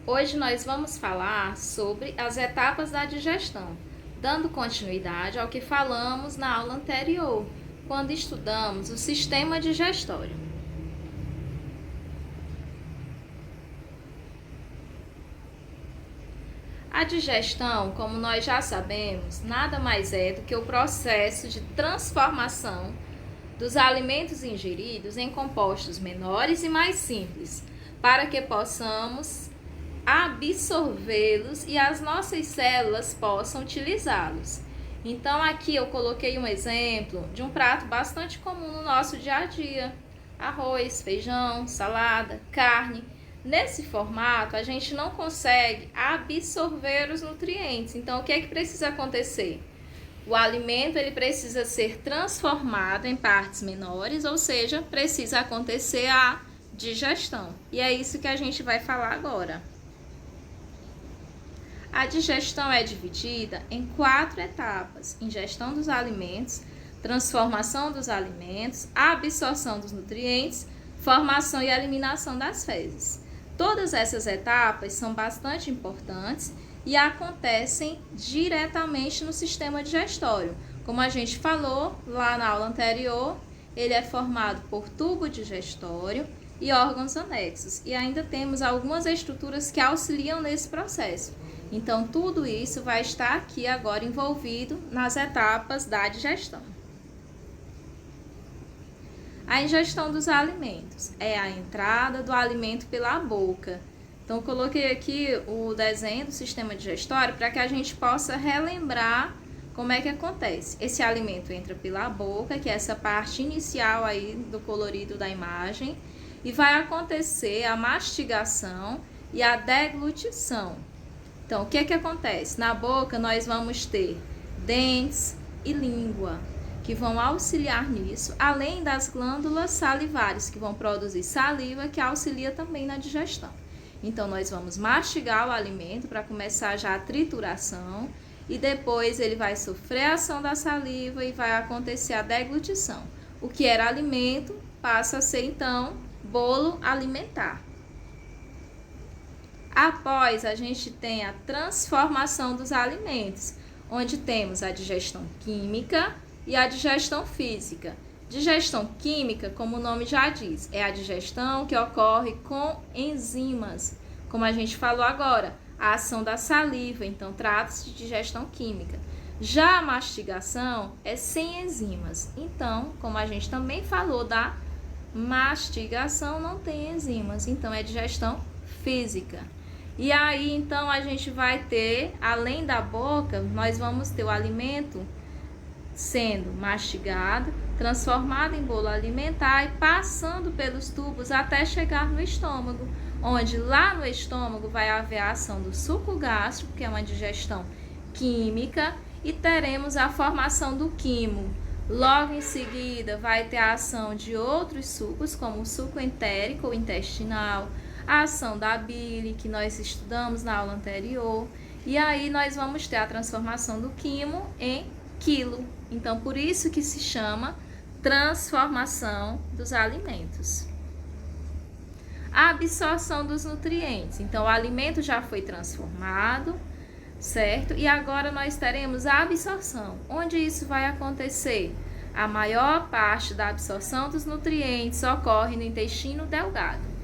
Hoje nós vamos falar sobre as etapas da digestão, dando continuidade ao que falamos na aula anterior, quando estudamos o sistema digestório. A digestão, como nós já sabemos, nada mais é do que o processo de transformação dos alimentos ingeridos em compostos menores e mais simples, para que possamos absorvê-los e as nossas células possam utilizá-los. Então aqui eu coloquei um exemplo de um prato bastante comum no nosso dia a dia: arroz, feijão, salada, carne. Nesse formato a gente não consegue absorver os nutrientes. Então o que é que precisa acontecer? O alimento ele precisa ser transformado em partes menores, ou seja, precisa acontecer a digestão. E é isso que a gente vai falar agora. A digestão é dividida em 4 etapas: ingestão dos alimentos, transformação dos alimentos, absorção dos nutrientes, formação e eliminação das fezes. Todas essas etapas são bastante importantes e acontecem diretamente no sistema digestório. Como a gente falou lá na aula anterior, ele é formado por tubo digestório e órgãos anexos. E ainda temos algumas estruturas que auxiliam nesse processo. Então, tudo isso vai estar aqui agora envolvido nas etapas da digestão. A ingestão dos alimentos é a entrada do alimento pela boca. Então, coloquei aqui o desenho do sistema digestório para que a gente possa relembrar como é que acontece. Esse alimento entra pela boca, que é essa parte inicial aí do colorido da imagem, e vai acontecer a mastigação e a deglutição. Então, o que é que acontece? Na boca nós vamos ter dentes e língua, que vão auxiliar nisso, além das glândulas salivares, que vão produzir saliva, que auxilia também na digestão. Então, nós vamos mastigar o alimento para começar já a trituração e depois ele vai sofrer a ação da saliva e vai acontecer a deglutição. O que era alimento passa a ser, então, bolo alimentar. Após, a gente tem a transformação dos alimentos, onde temos a digestão química e a digestão física. Digestão química, como o nome já diz, é a digestão que ocorre com enzimas, como a gente falou agora, a ação da saliva, então trata-se de digestão química. Já a mastigação é sem enzimas, então, como a gente também falou da mastigação, não tem enzimas, então é digestão física. E aí, então, a gente vai ter, além da boca, nós vamos ter o alimento sendo mastigado, transformado em bolo alimentar e passando pelos tubos até chegar no estômago, onde lá no estômago vai haver a ação do suco gástrico, que é uma digestão química, e teremos a formação do quimo. Logo em seguida vai ter a ação de outros sucos, como o suco entérico ou intestinal, a ação da bile, que nós estudamos na aula anterior, e aí nós vamos ter a transformação do quimo em quilo. Então, por isso que se chama transformação dos alimentos. A absorção dos nutrientes. Então, o alimento já foi transformado, certo? E agora nós teremos a absorção. Onde isso vai acontecer? A maior parte da absorção dos nutrientes ocorre no intestino delgado.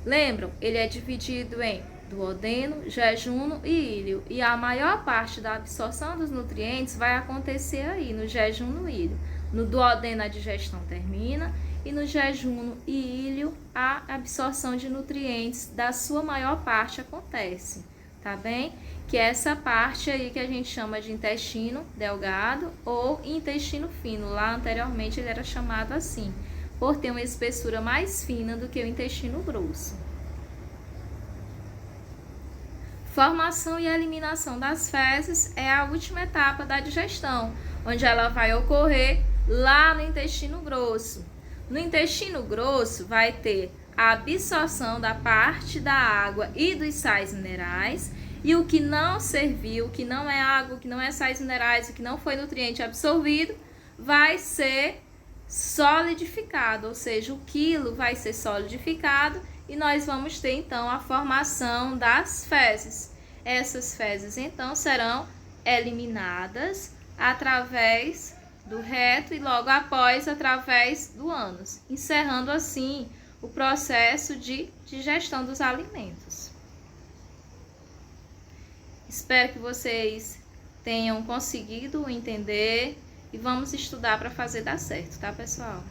Lembram? Ele é dividido em duodeno, jejunum e íleo. E a maior parte da absorção dos nutrientes vai acontecer aí, no jejunum e íleo. No duodeno a digestão termina e no jejunum e íleo a absorção de nutrientes da sua maior parte acontece, tá bem? Que é essa parte aí que a gente chama de intestino delgado ou intestino fino. Lá anteriormente ele era chamado assim, por ter uma espessura mais fina do que o intestino grosso. Formação e eliminação das fezes é a última etapa da digestão, onde ela vai ocorrer lá no intestino grosso. No intestino grosso vai ter a absorção da parte da água e dos sais minerais, e o que não serviu, o que não é água, o que não é sais minerais, o que não foi nutriente absorvido, vai ser solidificado, ou seja, o quilo vai ser solidificado e nós vamos ter então a formação das fezes. Essas fezes então serão eliminadas através do reto e logo após através do ânus, encerrando assim o processo de digestão dos alimentos. Espero que vocês tenham conseguido entender e vamos estudar para fazer dar certo, tá, pessoal?